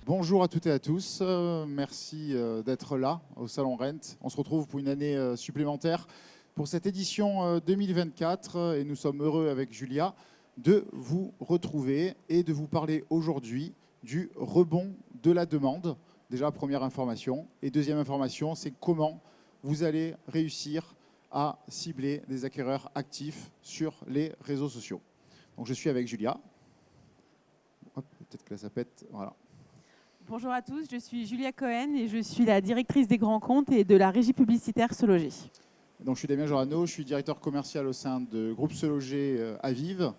Bonjour à toutes et à tous, merci d'être là au Salon Rent. On se retrouve pour une année supplémentaire pour cette édition 2024 et nous sommes heureux avec Julia de vous retrouver et de vous parler aujourd'hui du rebond de la demande. Déjà, première information. Et deuxième information, c'est comment vous allez réussir à cibler des acquéreurs actifs sur les réseaux sociaux. Donc je suis avec Julia. Peut-être que là ça pète, voilà. Bonjour à tous, je suis Julia Cohen et je suis la directrice des grands comptes et de la régie publicitaire Se Loger. Donc, je suis Damien Jorano, je suis directeur commercial au sein de groupe Se Loger Aviv.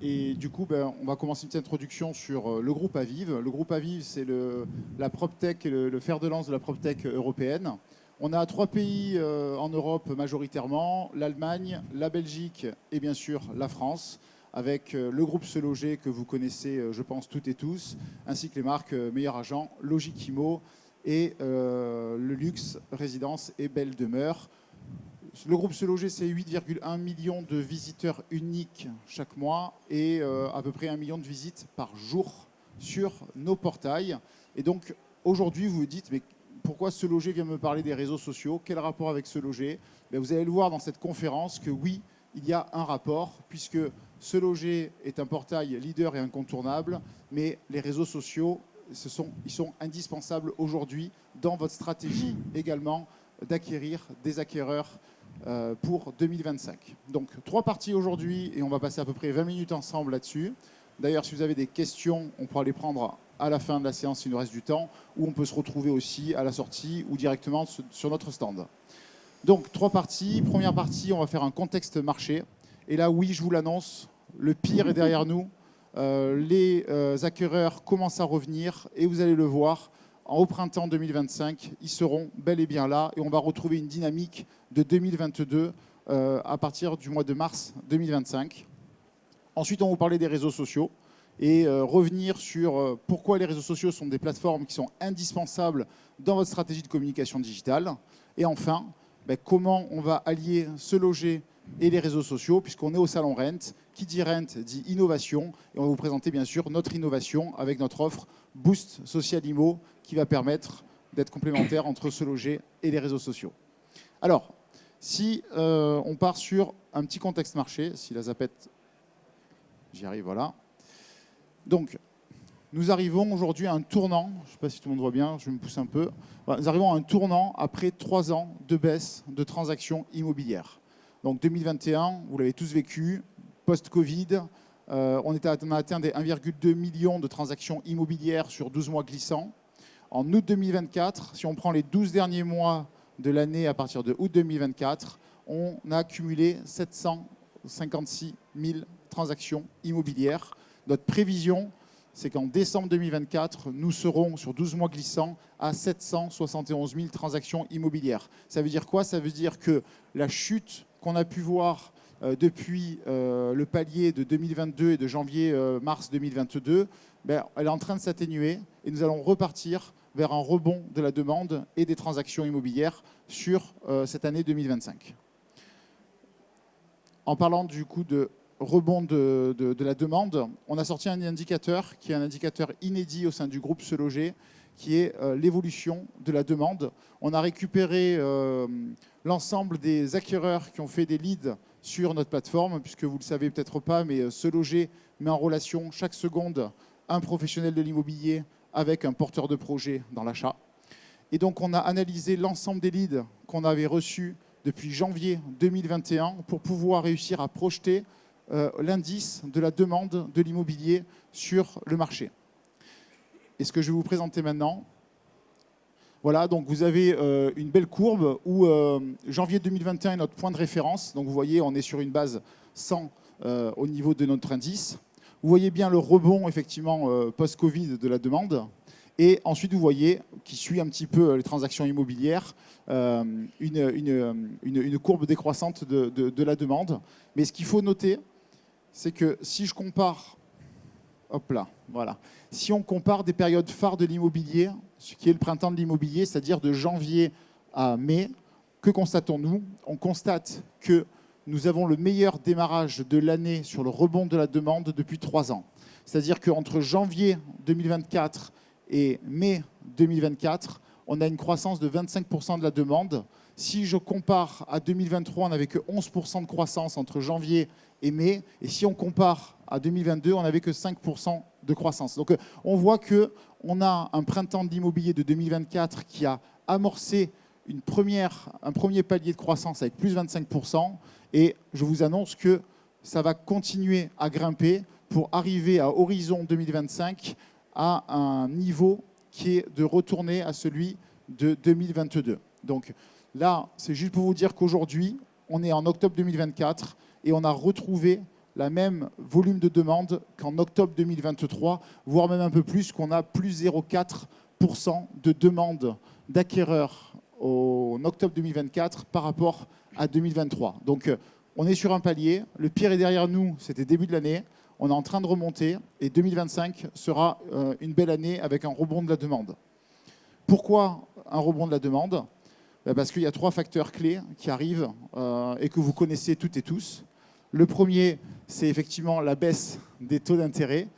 Et du coup, on va commencer une petite introduction sur le groupe Aviv. Le groupe Aviv, c'est la PropTech et le fer de lance de la PropTech européenne. On a 3 pays en Europe majoritairement, l'Allemagne, la Belgique et bien sûr la France, avec le groupe Se Loger que vous connaissez, je pense, toutes et tous, ainsi que les marques Meilleur Agent, Logikimo et le luxe, Résidence et Belle Demeure. Le groupe Se Loger, c'est 8,1 millions de visiteurs uniques chaque mois et à peu près 1 million de visites par jour sur nos portails. Et donc, aujourd'hui, vous vous dites, mais pourquoi Se Loger vient me parler des réseaux sociaux? Quel rapport avec Se Loger? Vous allez le voir dans cette conférence que oui, il y a un rapport, puisque Se Loger est un portail leader et incontournable, mais les réseaux sociaux, ils sont indispensables aujourd'hui dans votre stratégie également d'acquérir des acquéreurs pour 2025. Donc 3 parties aujourd'hui et on va passer à peu près 20 minutes ensemble là-dessus. D'ailleurs, si vous avez des questions, on pourra les prendre à la fin de la séance s'il nous reste du temps, ou on peut se retrouver aussi à la sortie ou directement sur notre stand. Donc 3 parties. Première partie, on va faire un contexte marché. Et là, oui, je vous l'annonce, le pire est derrière nous. Les acquéreurs commencent à revenir et vous allez le voir, au printemps 2025, ils seront bel et bien là et on va retrouver une dynamique de 2022 à partir du mois de mars 2025. Ensuite, on va vous parler des réseaux sociaux et revenir sur pourquoi les réseaux sociaux sont des plateformes qui sont indispensables dans votre stratégie de communication digitale. Et enfin, comment on va allier Se Loger et les réseaux sociaux, puisqu'on est au Salon Rent. Qui dit Rent dit innovation. Et on va vous présenter bien sûr notre innovation avec notre offre Boost Social Immo qui va permettre d'être complémentaire entre Se Loger et les réseaux sociaux. Alors, si on part sur un petit contexte marché, si la zapette, j'y arrive, voilà. Donc, nous arrivons aujourd'hui à un tournant, je ne sais pas si tout le monde voit bien, je me pousse un peu. Voilà, nous arrivons à un tournant après 3 ans de baisse de transactions immobilières. Donc 2021, vous l'avez tous vécu, post-Covid, on a atteint des 1,2 million de transactions immobilières sur 12 mois glissants. En août 2024, si on prend les 12 derniers mois de l'année à partir de août 2024, on a accumulé 756 000 transactions immobilières. Notre prévision, c'est qu'en décembre 2024, nous serons sur 12 mois glissants à 771 000 transactions immobilières. Ça veut dire quoi? Ça veut dire que la chute qu'on a pu voir depuis le palier de 2022 et de janvier-mars 2022, elle est en train de s'atténuer et nous allons repartir vers un rebond de la demande et des transactions immobilières sur cette année 2025. En parlant du coup de rebond de la demande, on a sorti un indicateur qui est un indicateur inédit au sein du groupe Se Loger, qui est l'évolution de la demande. On a récupéré l'ensemble des acquéreurs qui ont fait des leads sur notre plateforme, puisque vous ne le savez peut-être pas, mais Se Loger met en relation chaque seconde un professionnel de l'immobilier avec un porteur de projet dans l'achat. Et donc, on a analysé l'ensemble des leads qu'on avait reçus depuis janvier 2021 pour pouvoir réussir à projeter l'indice de la demande de l'immobilier sur le marché. Et ce que je vais vous présenter maintenant, voilà, donc vous avez une belle courbe où janvier 2021 est notre point de référence. Donc vous voyez, on est sur une base 100 au niveau de notre indice. Vous voyez bien le rebond, effectivement, post-Covid de la demande. Et ensuite, vous voyez, qui suit un petit peu les transactions immobilières, une courbe décroissante de la demande. Mais ce qu'il faut noter, c'est que si je compare, hop là, voilà. Si on compare des périodes phares de l'immobilier, ce qui est le printemps de l'immobilier, c'est-à-dire de janvier à mai, Que constatons-nous? On constate que nous avons le meilleur démarrage de l'année sur le rebond de la demande depuis 3 ans. C'est-à-dire qu'entre janvier 2024 et mai 2024, on a une croissance de 25% de la demande. Si je compare à 2023, on n'avait que 11% de croissance entre janvier et mai. Et si on compare à 2022, on n'avait que 5% de croissance. Donc on voit qu'on a un printemps de l'immobilier de 2024 qui a amorcé un premier palier de croissance avec plus 25%. Et je vous annonce que ça va continuer à grimper pour arriver à horizon 2025 à un niveau qui est de retourner à celui de 2022. Donc là, c'est juste pour vous dire qu'aujourd'hui, on est en octobre 2024 et on a retrouvé la même volume de demande qu'en octobre 2023, voire même un peu plus, qu'on a plus 0,4% de demande d'acquéreurs en octobre 2024 par rapport à 2023. Donc on est sur un palier, le pire est derrière nous, c'était début de l'année, on est en train de remonter et 2025 sera une belle année avec un rebond de la demande. Pourquoi un rebond de la demande? Parce qu'il y a 3 facteurs clés qui arrivent et que vous connaissez toutes et tous. Le premier, c'est effectivement la baisse des taux d'intérêt,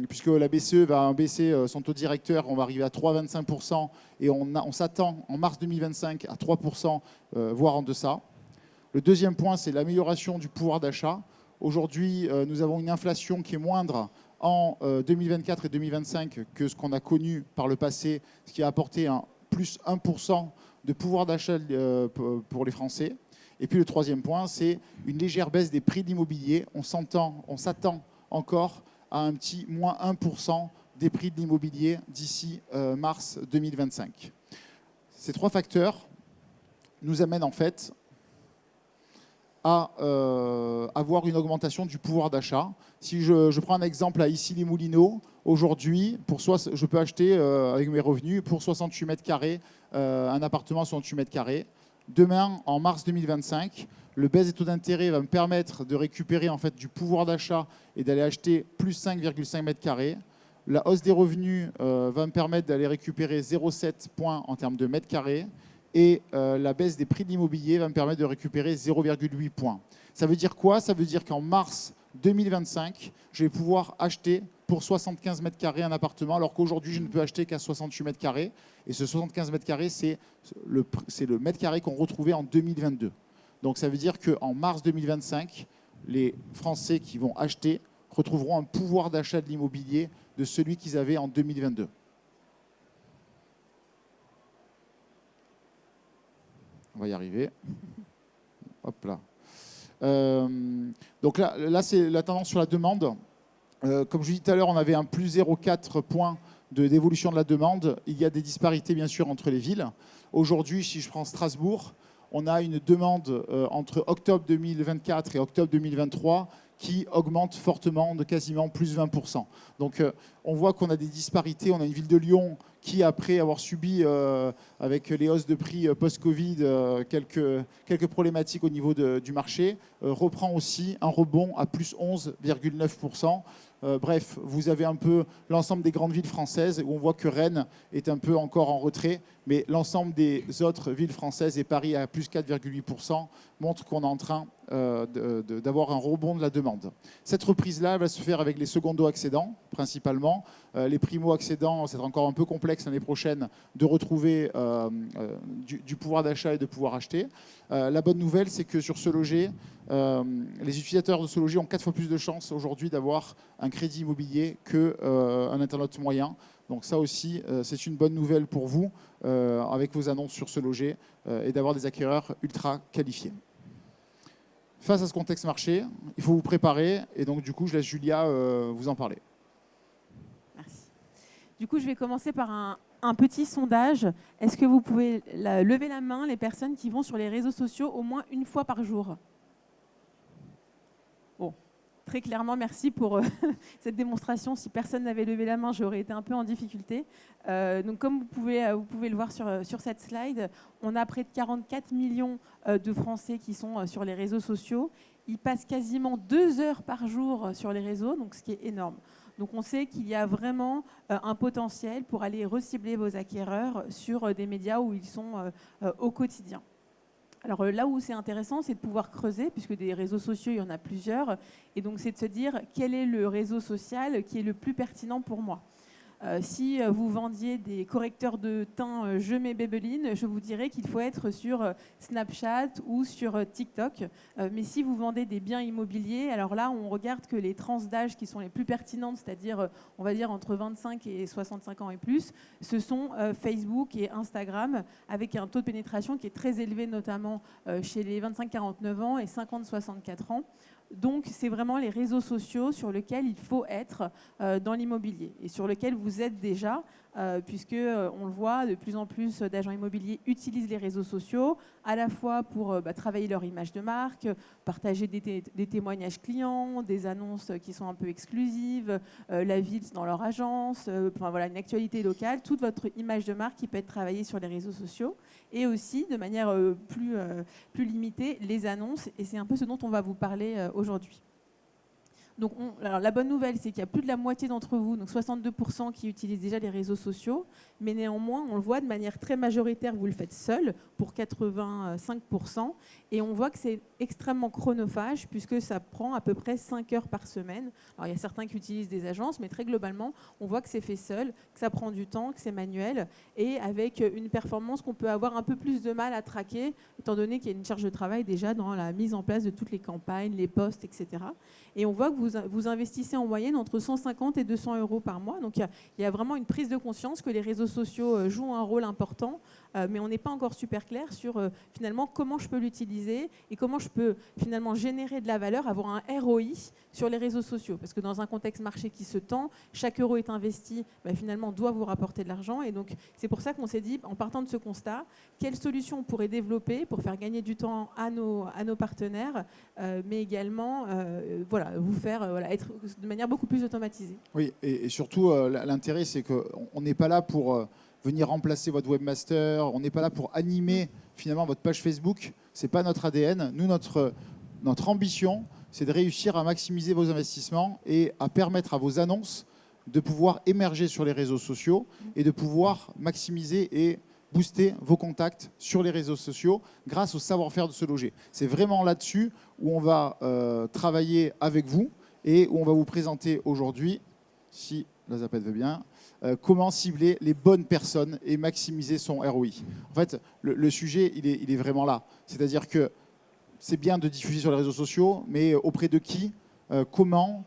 puisque la BCE va baisser son taux directeur, on va arriver à 3,25% et on s'attend en mars 2025 à 3%, voire en deçà. Le deuxième point, c'est l'amélioration du pouvoir d'achat. Aujourd'hui, nous avons une inflation qui est moindre en 2024 et 2025 que ce qu'on a connu par le passé, ce qui a apporté un plus 1% de pouvoir d'achat pour les Français. Et puis le troisième point, c'est une légère baisse des prix de l'immobilier. On s'attend encore à un petit moins 1% des prix de l'immobilier d'ici mars 2025. Ces 3 facteurs nous amènent en fait à avoir une augmentation du pouvoir d'achat. Si je prends un exemple à Issy-les-Moulineaux, aujourd'hui, je peux acheter avec mes revenus pour 68 mètres carrés, un appartement à 68 mètres carrés. Demain, en mars 2025, le baisse des taux d'intérêt va me permettre de récupérer en fait du pouvoir d'achat et d'aller acheter plus 5,5 mètres carrés. La hausse des revenus va me permettre d'aller récupérer 0,7 points en termes de mètres carrés. Et la baisse des prix de l'immobilier va me permettre de récupérer 0,8 points. Ça veut dire quoi? Ça veut dire qu'en mars 2025, je vais pouvoir acheter pour 75 mètres carrés un appartement, alors qu'aujourd'hui, je ne peux acheter qu'à 68 mètres carrés. Et ce 75 mètres carrés, c'est le mètre carré qu'on retrouvait en 2022. Donc ça veut dire qu'en mars 2025, les Français qui vont acheter retrouveront un pouvoir d'achat de l'immobilier de celui qu'ils avaient en 2022. On va y arriver. Hop là. Donc là c'est la tendance sur la demande. Comme je vous dis tout à l'heure, on avait un plus 0,4 points d'évolution de la demande. Il y a des disparités, bien sûr, entre les villes. Aujourd'hui, si je prends Strasbourg, on a une demande entre octobre 2024 et octobre 2023 qui augmente fortement de quasiment plus 20%. Donc on voit qu'on a des disparités. On a une ville de Lyon qui, après avoir subi, avec les hausses de prix post-Covid, quelques problématiques au niveau du marché, reprend aussi un rebond à plus 11,9%. Bref, vous avez un peu l'ensemble des grandes villes françaises où on voit que Rennes est un peu encore en retrait, mais l'ensemble des autres villes françaises et Paris à plus 4,8% montre qu'on est en train d'avoir un rebond de la demande. Cette reprise-là va se faire avec les secondo-accédants, principalement. Les primo-accédants, c'est encore un peu complexe l'année prochaine de retrouver du pouvoir d'achat et de pouvoir acheter. La bonne nouvelle, c'est que sur Se Loger, les utilisateurs de Se Loger ont 4 fois plus de chances aujourd'hui d'avoir un crédit immobilier qu'un internaute moyen. Donc ça aussi, c'est une bonne nouvelle pour vous avec vos annonces sur Se Loger et d'avoir des acquéreurs ultra qualifiés. Face à ce contexte marché, il faut vous préparer et donc du coup, je laisse Julia vous en parler. Merci. Du coup, je vais commencer par un petit sondage. Est-ce que vous pouvez lever la main les personnes qui vont sur les réseaux sociaux au moins une fois par jour? Bon, très clairement, merci pour cette démonstration. Si personne n'avait levé la main, j'aurais été un peu en difficulté. Donc, comme vous pouvez le voir sur cette slide, on a près de 44 millions de Français qui sont sur les réseaux sociaux. Ils passent quasiment 2 heures par jour sur les réseaux, donc ce qui est énorme. Donc, on sait qu'il y a vraiment un potentiel pour aller recibler vos acquéreurs sur des médias où ils sont au quotidien. Alors là où c'est intéressant, c'est de pouvoir creuser, puisque des réseaux sociaux, il y en a plusieurs. Et donc, c'est de se dire quel est le réseau social qui est le plus pertinent pour moi. Si vous vendiez des correcteurs de teint Je mets Maybelline, je vous dirais qu'il faut être sur Snapchat ou sur TikTok. Mais si vous vendez des biens immobiliers, alors là, on regarde que les tranches d'âge qui sont les plus pertinentes, c'est-à-dire, on va dire, entre 25 et 65 ans et plus, ce sont Facebook et Instagram, avec un taux de pénétration qui est très élevé, notamment chez les 25-49 ans et 50-64 ans. Donc, c'est vraiment les réseaux sociaux sur lesquels il faut être dans l'immobilier et sur lesquels vous êtes déjà, puisque on le voit, de plus en plus d'agents immobiliers utilisent les réseaux sociaux à la fois pour travailler leur image de marque, partager des témoignages clients, des annonces qui sont un peu exclusives, la ville dans leur agence, enfin, voilà, une actualité locale, toute votre image de marque qui peut être travaillée sur les réseaux sociaux. Et aussi, de manière plus limitée, les annonces. Et c'est un peu ce dont on va vous parler aujourd'hui. Donc, alors, la bonne nouvelle, c'est qu'il y a plus de la moitié d'entre vous, donc 62%, qui utilisent déjà les réseaux sociaux. Mais néanmoins, on le voit de manière très majoritaire, vous le faites seul, pour 85%. Et on voit que c'est extrêmement chronophage, puisque ça prend à peu près 5 heures par semaine. Alors, il y a certains qui utilisent des agences, mais très globalement, on voit que c'est fait seul, que ça prend du temps, que c'est manuel, et avec une performance qu'on peut avoir un peu plus de mal à traquer, étant donné qu'il y a une charge de travail déjà dans la mise en place de toutes les campagnes, les posts, etc. Et on voit que vous investissez en moyenne entre 150 et 200 euros par mois. Donc, il y a vraiment une prise de conscience que les réseaux sociaux jouent un rôle important, mais on n'est pas encore super clair sur finalement comment je peux l'utiliser et comment je peux finalement générer de la valeur, avoir un ROI sur les réseaux sociaux. Parce que dans un contexte marché qui se tend, chaque euro est investi, finalement doit vous rapporter de l'argent. Et donc, c'est pour ça qu'on s'est dit, en partant de ce constat, quelles solutions on pourrait développer pour faire gagner du temps à nos partenaires, mais également vous faire être de manière beaucoup plus automatisée. Oui, et surtout, l'intérêt, c'est qu'on n'est pas là pour venir remplacer votre webmaster, on n'est pas là pour animer finalement votre page Facebook, ce n'est pas notre ADN. Nous, notre ambition, c'est de réussir à maximiser vos investissements et à permettre à vos annonces de pouvoir émerger sur les réseaux sociaux et de pouvoir maximiser et booster vos contacts sur les réseaux sociaux grâce au savoir-faire de Se Loger. C'est vraiment là-dessus où on va travailler avec vous et où on va vous présenter aujourd'hui, si la Zapette veut bien, comment cibler les bonnes personnes et maximiser son ROI. En fait, le sujet, il est vraiment là. C'est-à-dire que c'est bien de diffuser sur les réseaux sociaux, mais auprès de qui, comment,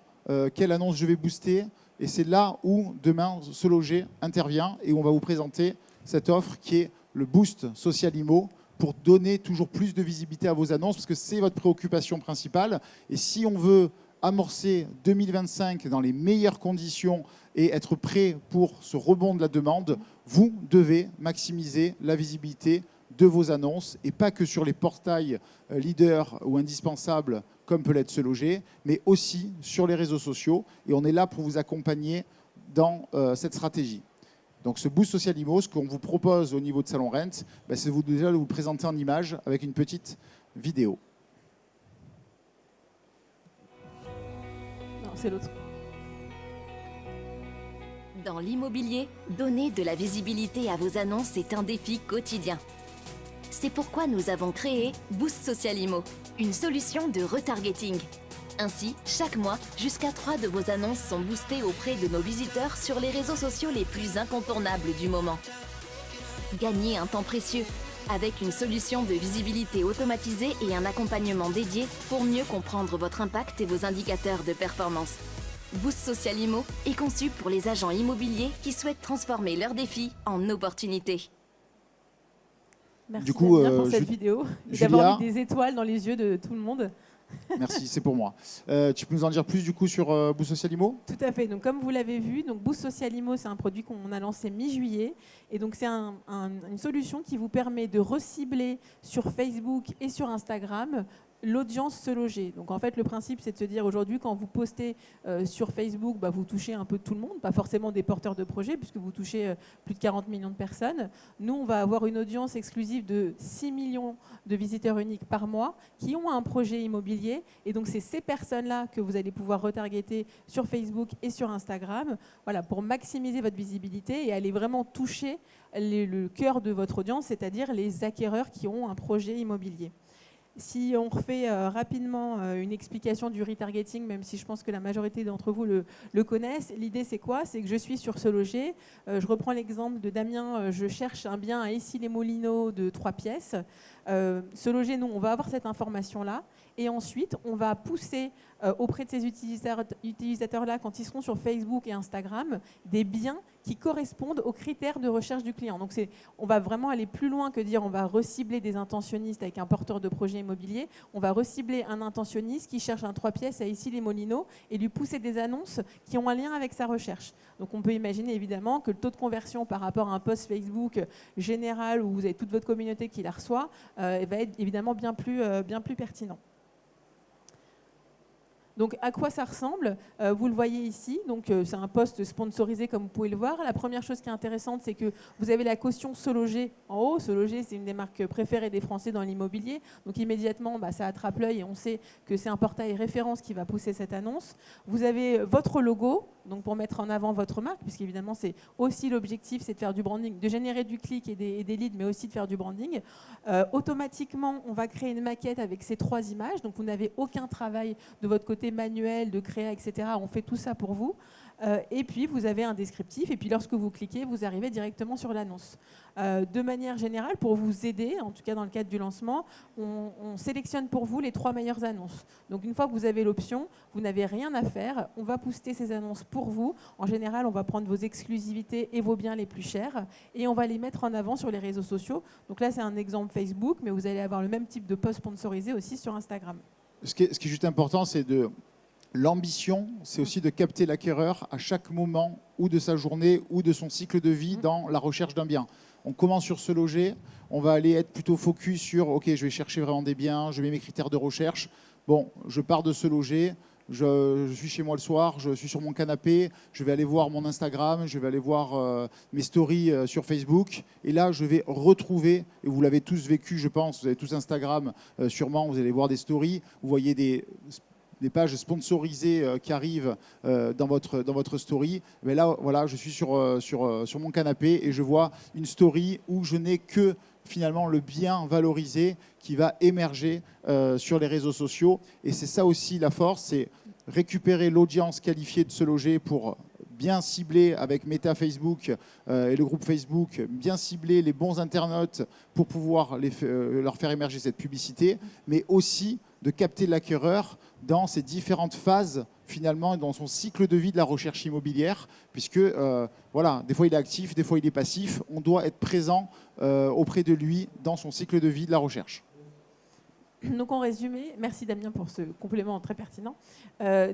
quelle annonce je vais booster. Et c'est là où, demain, Se Loger intervient et où on va vous présenter cette offre qui est le Boost Social Immo pour donner toujours plus de visibilité à vos annonces, parce que c'est votre préoccupation principale. Et si on veut amorcer 2025 dans les meilleures conditions et être prêt pour ce rebond de la demande, vous devez maximiser la visibilité de vos annonces, et pas que sur les portails leaders ou indispensables comme peut l'être Se Loger, mais aussi sur les réseaux sociaux. Et on est là pour vous accompagner dans cette stratégie. Donc ce Boost Social Immo, ce qu'on vous propose au niveau de Salon Rent, c'est déjà de vous présenter en image avec une petite vidéo. Non, c'est l'autre. Dans l'immobilier, donner de la visibilité à vos annonces est un défi quotidien. C'est pourquoi nous avons créé Boost Social Immo, une solution de retargeting. Ainsi, chaque mois, jusqu'à 3 de vos annonces sont boostées auprès de nos visiteurs sur les réseaux sociaux les plus incontournables du moment. Gagnez un temps précieux avec une solution de visibilité automatisée et un accompagnement dédié pour mieux comprendre votre impact et vos indicateurs de performance. Boost Social Immo est conçu pour les agents immobiliers qui souhaitent transformer leurs défis en opportunités. Merci du coup, pour cette vidéo et d'avoir mis des étoiles dans les yeux de tout le monde. Merci, c'est pour moi. Tu peux nous en dire plus du coup sur Boost Social Immo ? Tout à fait. Donc, comme vous l'avez vu, donc Boost Social Immo, c'est un produit qu'on a lancé mi-juillet. Et donc, c'est une solution qui vous permet de recibler sur Facebook et sur Instagram l'audience se loger. Donc en fait, le principe, c'est de se dire aujourd'hui, quand vous postez sur Facebook, vous touchez un peu tout le monde, pas forcément des porteurs de projets, puisque vous touchez plus de 40 millions de personnes. Nous, on va avoir une audience exclusive de 6 millions de visiteurs uniques par mois qui ont un projet immobilier. Et donc, c'est ces personnes-là que vous allez pouvoir retargeter sur Facebook et sur Instagram, voilà, pour maximiser votre visibilité et aller vraiment toucher le cœur de votre audience, c'est-à-dire les acquéreurs qui ont un projet immobilier. Si on refait rapidement une explication du retargeting, même si je pense que la majorité d'entre vous le connaissent, l'idée c'est quoi? C'est que je suis sur Se Loger, je reprends l'exemple de Damien, je cherche un bien à Issy-les-Moulineaux de 3 pièces. Se Loger, nous, on va avoir cette information-là et ensuite, on va pousser auprès de ces utilisateurs-là, quand ils seront sur Facebook et Instagram, des biens qui correspondent aux critères de recherche du client. Donc, on va vraiment aller plus loin que dire on va recibler des intentionnistes avec un porteur de projet immobilier. On va recibler un intentionniste qui cherche un 3 pièces à Issy-les-Moulineaux et lui pousser des annonces qui ont un lien avec sa recherche. Donc, on peut imaginer évidemment que le taux de conversion par rapport à un post Facebook général où vous avez toute votre communauté qui la reçoit va être évidemment bien plus pertinent. Donc, à quoi ça ressemble? Vous le voyez ici. Donc, c'est un post sponsorisé, comme vous pouvez le voir. La première chose qui est intéressante, c'est que vous avez la caution Se Loger en haut. Se Loger, c'est une des marques préférées des Français dans l'immobilier. Donc, immédiatement, ça attrape l'œil et on sait que c'est un portail référence qui va pousser cette annonce. Vous avez votre logo, donc pour mettre en avant votre marque, puisqu'évidemment, c'est aussi l'objectif, c'est de faire du branding, de générer du clic et des leads, mais aussi de faire du branding. Automatiquement, on va créer une maquette avec ces 3 images. Donc, vous n'avez aucun travail de votre côté manuel, de créa, etc. On fait tout ça pour vous. Et puis, vous avez un descriptif. Et puis, lorsque vous cliquez, vous arrivez directement sur l'annonce. De manière générale, pour vous aider, en tout cas dans le cadre du lancement, on sélectionne pour vous les 3 meilleures annonces. Donc, une fois que vous avez l'option, vous n'avez rien à faire. On va poster ces annonces pour vous. En général, on va prendre vos exclusivités et vos biens les plus chers et on va les mettre en avant sur les réseaux sociaux. Donc là, c'est un exemple Facebook, mais vous allez avoir le même type de post sponsorisé aussi sur Instagram. Ce qui est juste important, c'est l'ambition, c'est aussi de capter l'acquéreur à chaque moment ou de sa journée ou de son cycle de vie dans la recherche d'un bien. On commence sur Se Loger, on va aller être plutôt focus sur « Ok, je vais chercher vraiment des biens, je mets mes critères de recherche. Bon, je pars de Se Loger, je suis chez moi le soir, je suis sur mon canapé, je vais aller voir mon Instagram, je vais aller voir mes stories sur Facebook. Et là, je vais retrouver, et vous l'avez tous vécu, je pense, vous avez tous Instagram, sûrement, vous allez voir des stories, vous voyez des pages sponsorisées qui arrivent dans votre story. Mais là, voilà, je suis sur mon canapé et je vois une story où je n'ai que finalement le bien valorisé qui va émerger sur les réseaux sociaux. Et c'est ça aussi la force, c'est récupérer l'audience qualifiée de Se Loger pour bien cibler avec Meta Facebook et le groupe Facebook, bien cibler les bons internautes pour pouvoir leur faire émerger cette publicité, mais aussi de capter l'acquéreur dans ces différentes phases, finalement, dans son cycle de vie de la recherche immobilière, puisque, voilà, des fois il est actif, des fois il est passif. On doit être présent auprès de lui dans son cycle de vie de la recherche. Donc en résumé, merci Damien pour ce complément très pertinent.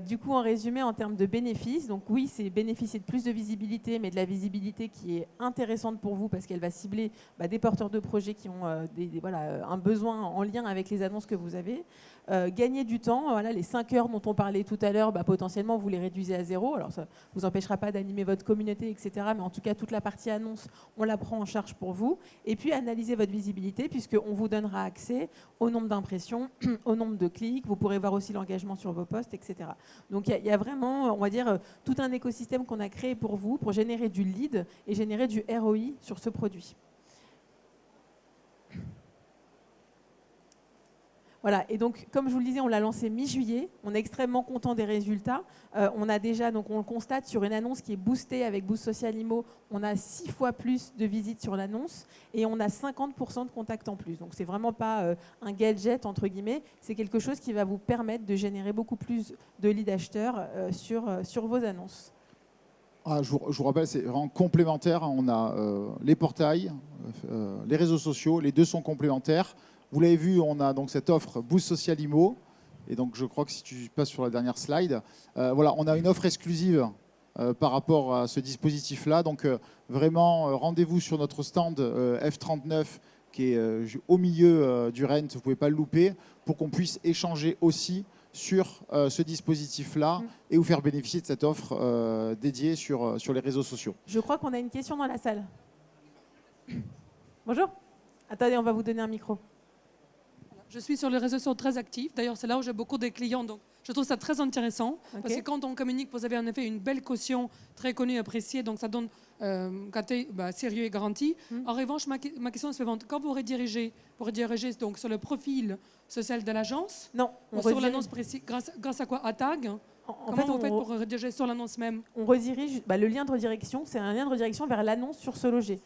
Du coup, en résumé, en termes de bénéfices, donc oui, c'est bénéficier de plus de visibilité, mais de la visibilité qui est intéressante pour vous parce qu'elle va cibler des porteurs de projets qui ont un besoin en lien avec les annonces que vous avez. Gagner du temps, voilà, les 5 heures dont on parlait tout à l'heure, potentiellement vous les réduisez à 0. Alors ça ne vous empêchera pas d'animer votre communauté, etc. Mais en tout cas, toute la partie annonce, on la prend en charge pour vous. Et puis, analyser votre visibilité puisqu'on vous donnera accès au nombre d'impressions, au nombre de clics. Vous pourrez voir aussi l'engagement sur vos posts, etc. Donc, il y a vraiment, on va dire, tout un écosystème qu'on a créé pour vous pour générer du lead et générer du ROI sur ce produit. Voilà, et donc, comme je vous le disais, on l'a lancé mi-juillet. On est extrêmement content des résultats. On a déjà, donc on le constate, sur une annonce qui est boostée avec Boost Social Immo, on a 6 fois plus de visites sur l'annonce et on a 50% de contacts en plus. Donc, c'est vraiment pas un gadget, entre guillemets. C'est quelque chose qui va vous permettre de générer beaucoup plus de leads acheteurs sur vos annonces. Ah, je vous rappelle, c'est vraiment complémentaire. On a les portails, les réseaux sociaux, les deux sont complémentaires. Vous l'avez vu, on a donc cette offre Boost Social Immo. Et donc, je crois que si tu passes sur la dernière slide, voilà, on a une offre exclusive par rapport à ce dispositif-là. Donc, vraiment, rendez-vous sur notre stand F39 qui est au milieu du Rent, vous ne pouvez pas le louper, pour qu'on puisse échanger aussi sur ce dispositif-là et vous faire bénéficier de cette offre dédiée sur les réseaux sociaux. Je crois qu'on a une question dans la salle. Bonjour. Attendez, on va vous donner un micro. Je suis sur les réseaux sociaux très actifs. D'ailleurs, c'est là où j'ai beaucoup de clients. Donc, je trouve ça très intéressant. Okay. Parce que quand on communique, vous avez en effet une belle caution très connue et appréciée. Donc, ça donne côté sérieux et garanti. En revanche, ma question est suivante. Quand vous redirigez donc, sur le profil social de l'agence, non, ou sur l'annonce précise, grâce à quoi? À tag? Comment vous faites pour rediriger sur l'annonce même? On redirige, le lien de redirection, c'est un lien de redirection vers l'annonce sur Se Loger.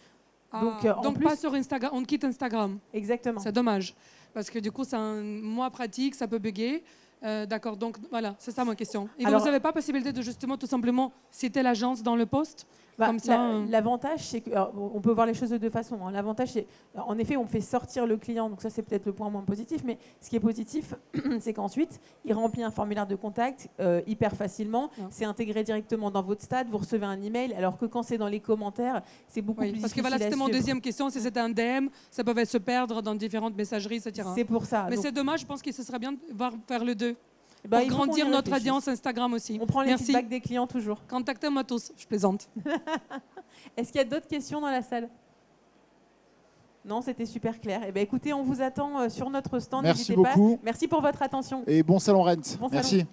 Donc plus, pas sur Instagram, on quitte Instagram. Exactement. C'est dommage. Parce que du coup, c'est un mois pratique, ça peut bugger. D'accord, donc voilà, c'est ça ma question. Et alors, vous n'avez pas possibilité de justement tout simplement citer l'agence dans le post comme ça L'avantage, c'est qu'on peut voir les choses de deux façons. Hein. L'avantage, c'est en effet, on fait sortir le client, donc ça c'est peut-être le point moins positif, mais ce qui est positif, c'est qu'ensuite, il remplit un formulaire de contact hyper facilement, c'est intégré directement dans votre stade, vous recevez un email, alors que quand c'est dans les commentaires, c'est beaucoup plus difficile. Parce que voilà, c'était mon deuxième question, si c'était un DM, ça pouvait se perdre dans différentes messageries, etc. C'est pour ça. Mais c'est dommage, je pense que ce serait bien de faire le 2. Pour grandir notre audience Instagram aussi. On prend les feedbacks des clients toujours. Contactez-moi tous, je plaisante. Est-ce qu'il y a d'autres questions dans la salle? Non, c'était super clair. Eh bien, écoutez, on vous attend sur notre stand. Merci beaucoup. Merci pour votre attention. Et bon salon Rent. Bon Merci. Salon.